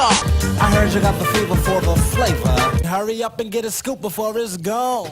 star. I heard you got the fever for the flavor. Hurry up and get a scoop before it's gone.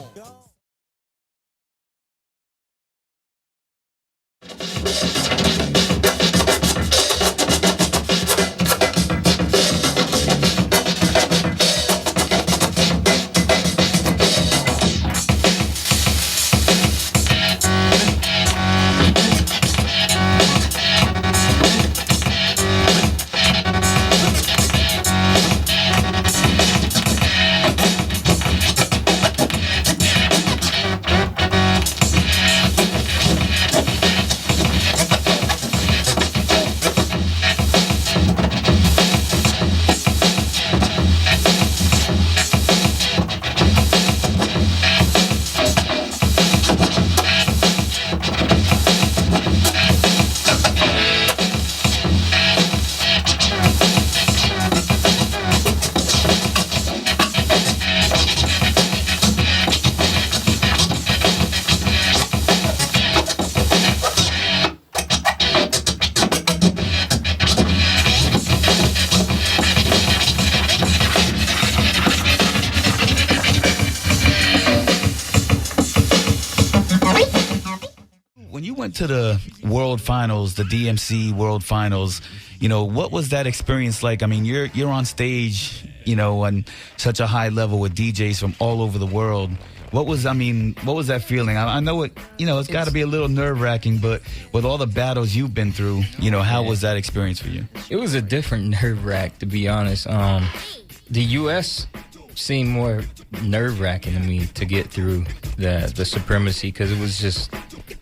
When you went to the World Finals, the DMC World Finals, you know, what was that experience like? I mean, you're on stage, you know, on such a high level with DJs from all over the world. What was that feeling? I know it, you know, it's got to be a little nerve-wracking, but with all the battles you've been through, you know, how was that experience for you? It was a different nerve-wrack, to be honest. The U.S. seemed more nerve-wracking to me to get through the supremacy, because it was just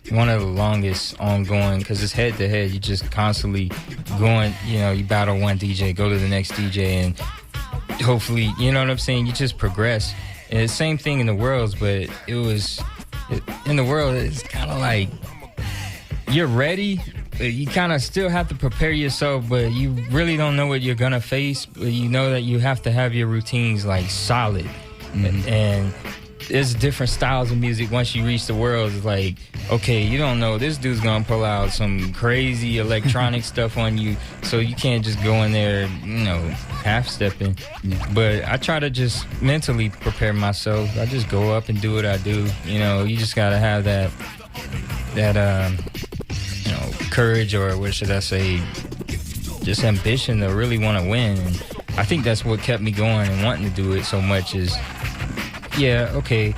one of the longest ongoing, because it's head-to-head. You're just constantly going, you know, you battle one DJ, go to the next DJ, and hopefully, you know what I'm saying, you just progress. And the same thing in the Worlds, but in the World, it's kind of like you're ready, but you kind of still have to prepare yourself, but you really don't know what you're going to face, but you know that you have to have your routines, like, solid. Mm-hmm. And there's different styles of music. Once you reach the Worlds, it's like, okay, you don't know, this dude's gonna pull out some crazy electronic stuff on you, so you can't just go in there, you know, half-stepping. But I try to just mentally prepare myself. I just go up and do what I do. You know, you just gotta have that you know, courage, or what should I say, just ambition to really want to win. And I think that's what kept me going and wanting to do it so much is, yeah, okay,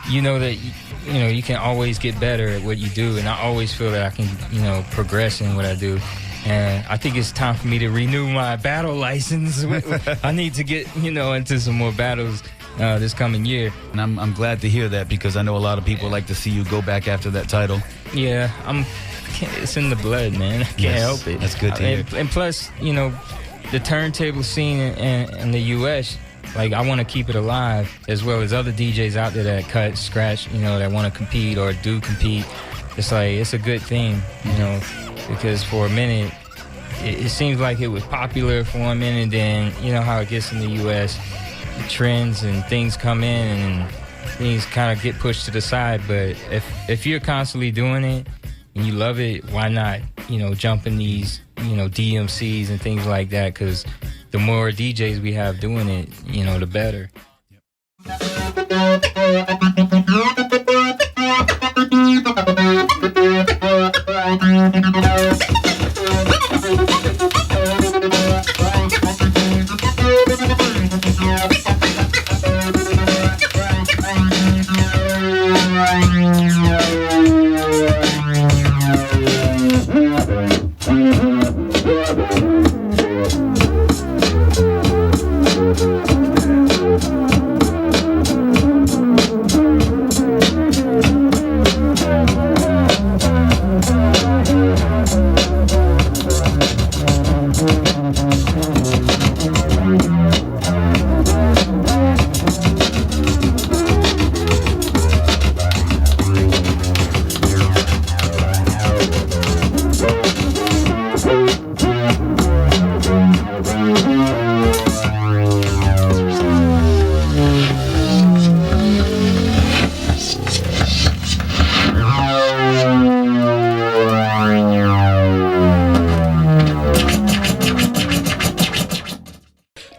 you know that, you know, you can always get better at what you do, and I always feel that I can, you know, progress in what I do. And I think it's time for me to renew my battle license. I need to get, you know, into some more battles this coming year. And I'm glad to hear that, because I know a lot of people like to see you go back after that title. Yeah, it's in the blood, man. I can't help it. That's good to hear. And plus, you know, the turntable scene in the U.S., like, I want to keep it alive, as well as other DJs out there that cut, scratch, you know, that want to compete or do compete. It's like, it's a good thing, you know, because for a minute, it seems like it was popular for 1 minute, then, you know how it gets in the U.S., the trends and things come in and things kind of get pushed to the side. But if you're constantly doing it and you love it, why not, you know, jump in these, you know, DMCs and things like that, because the more DJs we have doing it, you know, the better.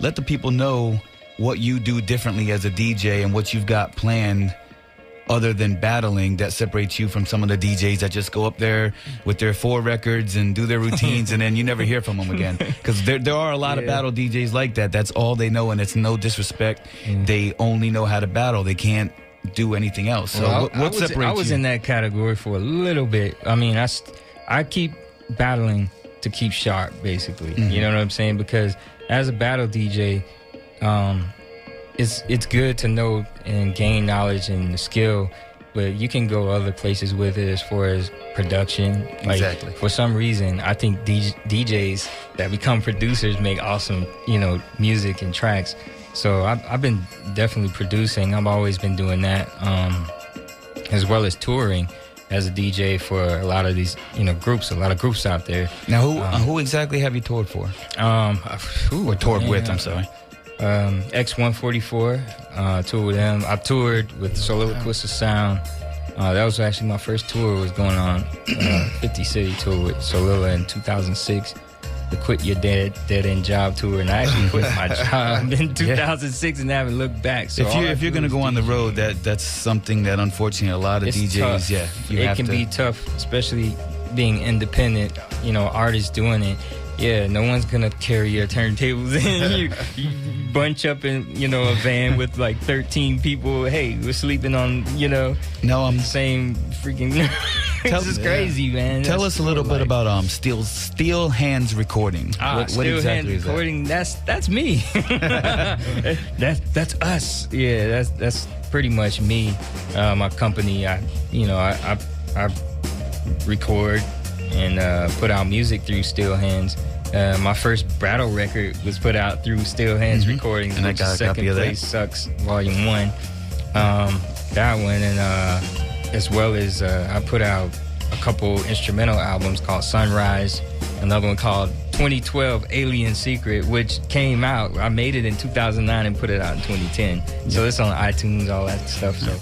let the people know what you do differently as a DJ and what you've got planned other than battling that separates you from some of the DJs that just go up there with their 4 records and do their routines and then you never hear from them again. Because there are a lot of battle DJs like that. That's all they know, and it's no disrespect. They only know how to battle. They can't do anything else. So well, what separates you? I was in that category for a little bit. I mean, I keep battling to keep sharp, basically. You know what I'm saying? Because as a battle DJ, it's good to know and gain knowledge and skill, but you can go other places with it as far as production. Like, exactly. For some reason, I think DJs that become producers make awesome, music and tracks. So I've been definitely producing. I've always been doing that, as well as touring as a DJ for a lot of these, groups, a lot of groups out there. Now, who exactly have you toured for? Or toured with, I'm sorry. X144, toured with them. I toured with Soliloquist of Sound. That was actually my first tour was going on, 50 City tour with Solila in 2006. The Quit Your Dead End Job tour, and I actually quit my job in 2006 and haven't looked back. So if you're going to go on the road, that's something that unfortunately a lot of DJs, tough. It can be tough, especially being independent, artists doing it. Yeah, no one's gonna carry your turntables in. You bunch up in, a van with like 13 people. Hey, we're sleeping on, No, I'm same freaking. This is crazy, man. Tell us a little bit about Steel Hands Recording. What Steel exactly Hands is Recording. That's me. that's us. Yeah, that's pretty much me. My company. I record and put out music through Steel Hands. My first battle record was put out through Steel Hands Recordings, and which I got is a copy Second of Place that. Sucks Volume 1. That one, and as well as I put out a couple instrumental albums called Sunrise, another one called 2012 Alien Secret, which came out. I made it in 2009 and put it out in 2010. So it's on iTunes, all that stuff. So.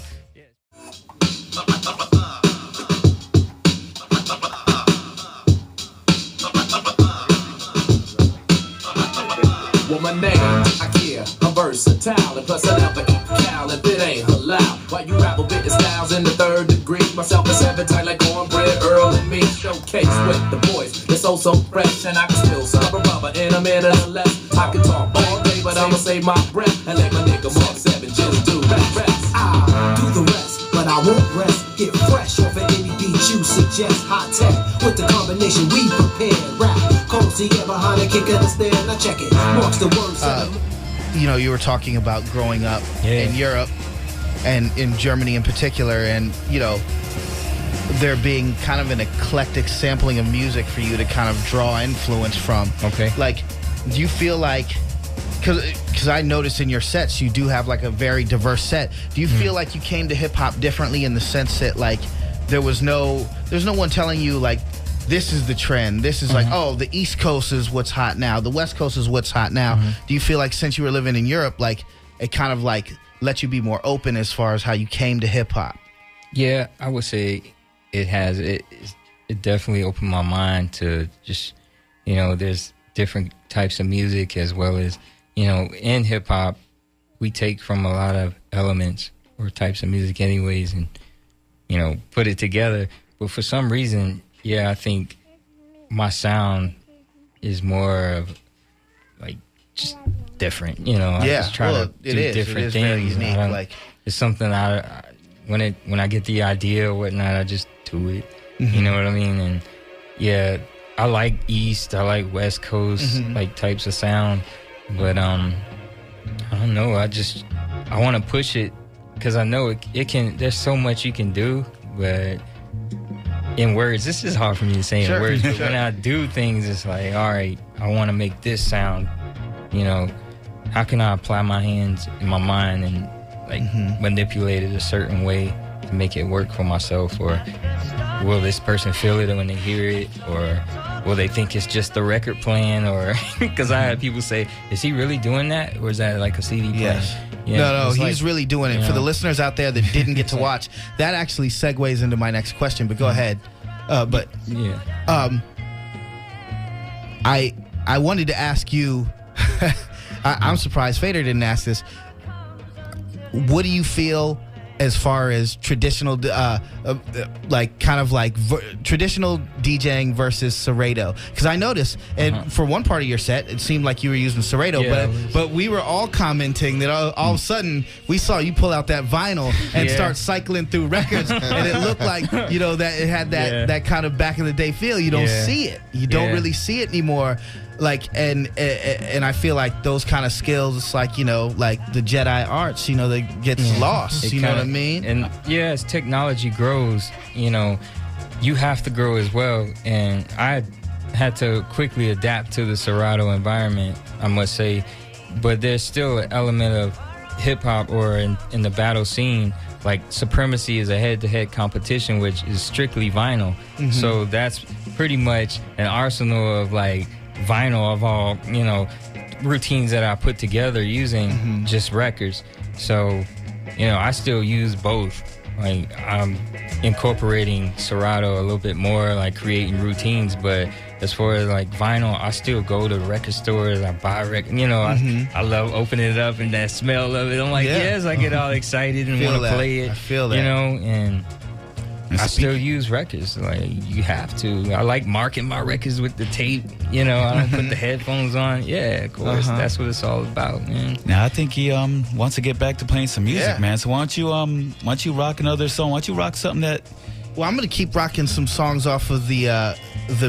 Well, my name, I care, I'm versatile, and plus I never eat cow if it ain't halal. While you rabble bit styles in the 3rd degree, myself is appetite like cornbread, Earl and me. Showcase with the voice, it's so fresh, and I can still suck a rubber in a minute or less. I can talk all day, but I'ma save my breath and let my nigga Mark 7 just do the rest. I'll do the rest, but I won't rest. Get fresh off of any beat you suggest. Hot tech with the combination we prepared. Rap, cozy, yeah, behind the kick of the stand. Now check it. Marks the words. You were talking about growing up in Europe and in Germany in particular, and there being kind of an eclectic sampling of music for you to kind of draw influence from. Okay. Like, do you feel like, because I noticed in your sets you do have like a very diverse set. Do you feel like you came to hip hop differently in the sense that like there's no one telling you like this is the trend, this is like, oh, the East Coast is what's hot now, the West Coast is what's hot now? Do you feel like since you were living in Europe, like it kind of like let you be more open as far as how you came to hip hop? Yeah, I would say it has. It definitely opened my mind to just, there's different types of music as well as, in hip hop, we take from a lot of elements or types of music anyways and, put it together. But for some reason, yeah, I think my sound is more of like just different, I just try to do different things. Very unique. Like it's something when I get the idea or whatnot, I just do it. You know what I mean? And yeah, I like East, I like West Coast like types of sound, but I don't know. I want to push it because I know it can. There's so much you can do, but in words, this is hard for me to say in words. But when I do things, it's like, all right, I want to make this sound. How can I apply my hands in my mind and like manipulate it a certain way to make it work for myself? Or will this person feel it when they hear it? Or will they think it's just the record playing? Or because I had people say, is he really doing that? Or is that like a CD playing? Yes. Yeah, no, he's really doing it. For the listeners out there that didn't get to watch, that actually segues into my next question, but go ahead. But I wanted to ask you, I'm surprised Fader didn't ask this. What do you feel as far as traditional, traditional DJing versus Serato? Because I noticed, and for one part of your set, it seemed like you were using Serato, but we were all commenting that all of a sudden we saw you pull out that vinyl and start cycling through records, and it looked like, you know, that it had that kind of back in the day feel. You don't see it. You don't really see it anymore. Like, and I feel like those kind of skills, it's like, you know, like the Jedi arts, you know, that gets lost. You know what I mean? And as technology grows, you know, you have to grow as well. And I had to quickly adapt to the Serato environment, I must say. But there's still an element of hip hop, or in the battle scene, like Supremacy is a head-to-head competition, which is strictly vinyl. So that's pretty much an arsenal of like vinyl of all, you know, routines that I put together using just records. So, you know, I still use both. Like, I'm incorporating Serato a little bit more, like creating routines, but as far as like vinyl, I still go to record stores, I buy record, you know, I love opening it up and that smell of it. I'm like, yes, I get all excited and want to play it. I feel that. You know, and I still use records. Like, you have to. I like marking my records with the tape. You know, I don't put the headphones on. Yeah, of course. That's what it's all about, man. Now I think he wants to get back to playing some music, man. So why don't you rock another song? Why don't you rock something that? Well, I'm gonna keep rocking some songs off of the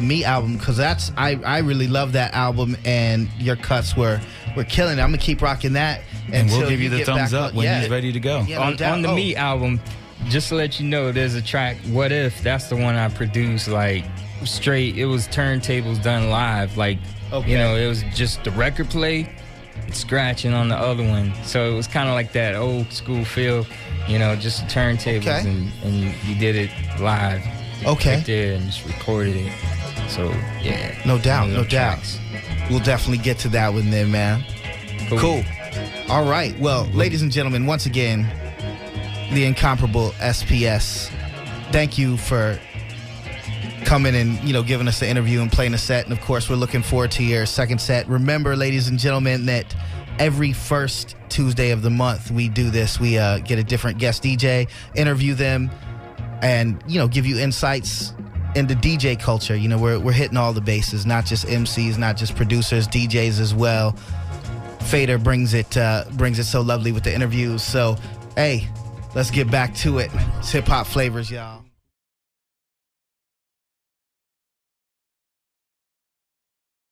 Me album, because I really love that album, and your cuts were killing it. I'm gonna keep rocking that, and we'll give you the thumbs up when he's ready to go. Yeah, no on the Me album. Just to let you know, there's a track, What If? That's the one I produced, like, straight. It was turntables done live. Like, you know, it was just the record play, scratching on the other one. So it was kind of like that old school feel, you know, just turntables. And you did it live. Right there and just recorded it. So, yeah. No doubt. We'll definitely get to that one then, man. Cool. All right. Well, ladies and gentlemen, once again, the incomparable SPS, thank you for coming and, you know, giving us the interview and playing a set. And of course, we're looking forward to your second set. Remember, ladies and gentlemen, that every first Tuesday of the month we do this. We get a different guest DJ, interview them, and, you know, give you insights into DJ culture. You know, we're hitting all the bases, not just MCs, not just producers, DJs as well. Fader brings it so lovely with the interviews. So, hey, let's get back to it. It's Hip Hop Flavors, y'all.